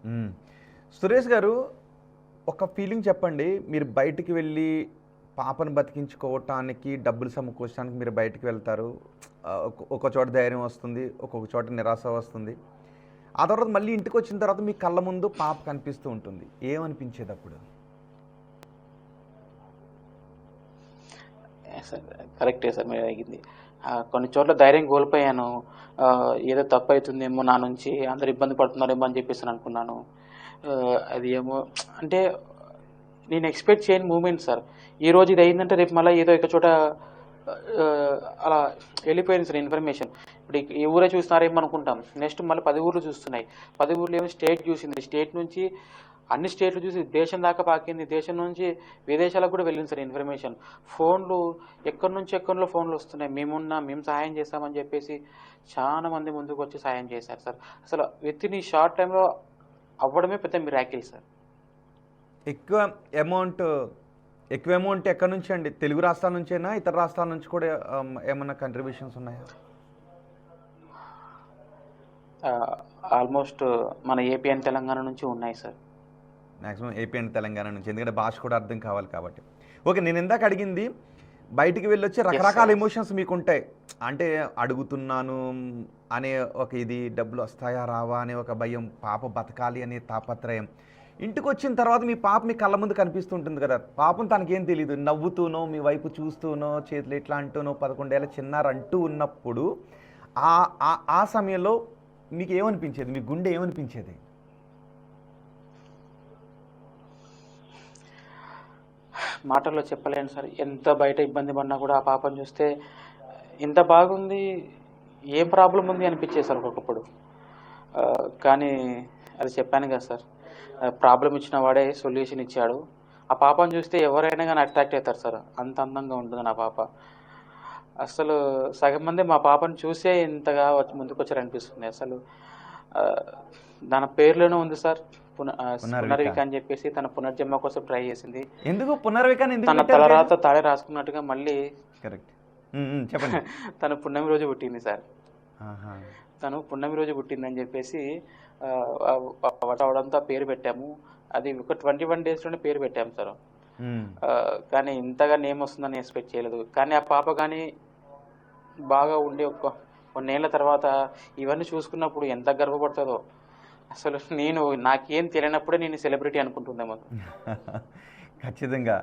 హ్మ్. సురేష్ గారు, ఒక ఫీలింగ్ చెప్పండి. మీరు బయటికి వెళ్ళి పాపను బతికించుకోవటానికి, డబ్బులు సమకూర్చడానికి మీరు బయటికి వెళ్తారు. ఒక చోట ధైర్యం వస్తుంది. ఒక్కొక్క చోట నిరాశ వస్తుంది. ఆ తర్వాత మళ్ళీ ఇంటికొచ్చిన తర్వాత మీ కళ్ళ ముందు పాప కనిపిస్తూ ఉంటుంది. ఏమనిపించేదప్పుడు? సార్ కరెక్టే సార్ మీరు అడిగింది. కొన్ని చోట్ల ధైర్యం కోల్పోయాను. ఏదో తప్పైతుందేమో నా నుంచి, అందరూ ఇబ్బంది పడుతున్నారేమో అని చెప్పేసి అనుకున్నాను. అది ఏమో అంటే నేను ఎక్స్‌పెక్ట్ చేయని మూవ్‌మెంట్ సార్. ఈరోజు ఇది అయిందంటే రేపు మళ్ళా ఏదో ఒక చోట అలా వెళ్ళిపోయింది సార్ ఇన్ఫర్మేషన్. ఇప్పుడు ఈ ఊరే చూస్తున్నారేమో అనుకుంటాం. నెక్స్ట్ మళ్ళీ 10 ఊర్లు చూస్తున్నాయి. 10 ఊర్లు ఏమో స్టేట్ చూసింది. స్టేట్ నుంచి అన్ని స్టేట్లు చూసి దేశం దాకా పాకింది. దేశం నుంచి విదేశాలకు కూడా వెళ్ళింది సార్ ఇన్ఫర్మేషన్. ఫోన్లు ఎక్కడి నుంచి ఎక్కడిలో ఫోన్లు వస్తున్నాయి. మేము సహాయం చేస్తామని చెప్పేసి చాలా మంది ముందుకు వచ్చి సహాయం చేశారు సార్. అసలు వితిన్ ఈ షార్ట్ టైంలో అవ్వడమే పెద్ద మిరాకిల్ సార్. ఎక్కువ అమౌంట్ ఎక్కువ అమౌంట్ ఎక్కడి నుంచి అండి? తెలుగు రాష్ట్రాల నుంచేనా? ఇతర రాష్ట్రాల నుంచి కూడా ఏమన్నా కంట్రిబ్యూషన్స్ ఉన్నాయా? ఆల్మోస్ట్ మన ఏపీ అండ్ తెలంగాణ నుంచి ఉన్నాయి sir. Maximum AP and Telangana నుంచి. ఎందుకంటే భాష కూడా అర్థం కావాలి కాబట్టి. ఓకే. నేను ఇందాక అడిగింది, బయటికి వెళ్ళొచ్చి ఎస్ రకరకాల సార్. ఎమోషన్స్ మీకుంటాయి. అంటే అడుగుతున్నాను అనే ఒక ఇది, డబ్బులు వస్తాయా రావా అనే ఒక భయం, పాప బతకాలి అనే తాపత్రయం. ఇంటికొచ్చిన తర్వాత మీ పాప మీ కళ్ళ ముందు కనిపిస్తుంటుంది కదా! పాపం తనకేం తెలీదు. నవ్వుతూనో, మీ వైపు చూస్తూనో, చేతులు ఇట్లా అంటూనో, 11 ఏళ్ల చిన్నారి అంటూ ఉన్నప్పుడు ఆ సమయంలో మీకేమనిపించేది? మీ గుండె ఏమనిపించేది? మాటల్లో చెప్పలేను సార్. ఎంత బయట ఇబ్బంది పడినా కూడా ఆ పాపను చూస్తే ఇంత బాగుంది, ఏం ప్రాబ్లం ఉంది అనిపించేది సార్ ఒక్కొక్కప్పుడు. కానీ అది చెప్పాను కదా సార్, ప్రాబ్లం ఇచ్చిన వాడే సొల్యూషన్ ఇచ్చాడు. ఆ పాపను చూస్తే ఎవరైనా కానీ అట్రాక్ట్ అవుతారు సార్. అంత అందంగా ఉంటుంది నా పాప. అసలు సగం మంది మా పాపను చూసే ఇంతగా వచ్చి ముందుకొచ్చారనిపిస్తుంది. అసలు దాని పేరులోనే ఉంది సార్. పునర్విక. పునర్విక అని చెప్పేసి తన పునర్జన్మ కోసం ట్రై చేసింది. ఎందుకు పునర్వికాన్ని ఎందుకు తన పెట్టారు పేరు? తలరాత తాడే రాసుకున్నట్టుగా మళ్ళీ కరెక్ట్. చెప్పండి. తను పున్నమి రోజు పుట్టింది సార్. ఆహా! తను పున్నమి రోజు పుట్టిందని చెప్పేసి అవడంతో ఆ పేరు పెట్టాము. అది ఒక 21 డేస్‌లోనే పేరు పెట్టాము సార్. హ్మ్. కానీ ఇంతగా నేమ్ వస్తుందని ఎక్స్‌పెక్ట్ చేయలేదు. కానీ ఆ పాప గాని బాగా ఉండి కొన్నేళ్ల తర్వాత ఇవన్నీ చూసుకున్నప్పుడు ఎంత గర్వపడతదో. అసలు నాకేం తెలియనప్పుడే నేను సెలబ్రిటీ అనుకుంటుందేమో. ఖచ్చితంగా.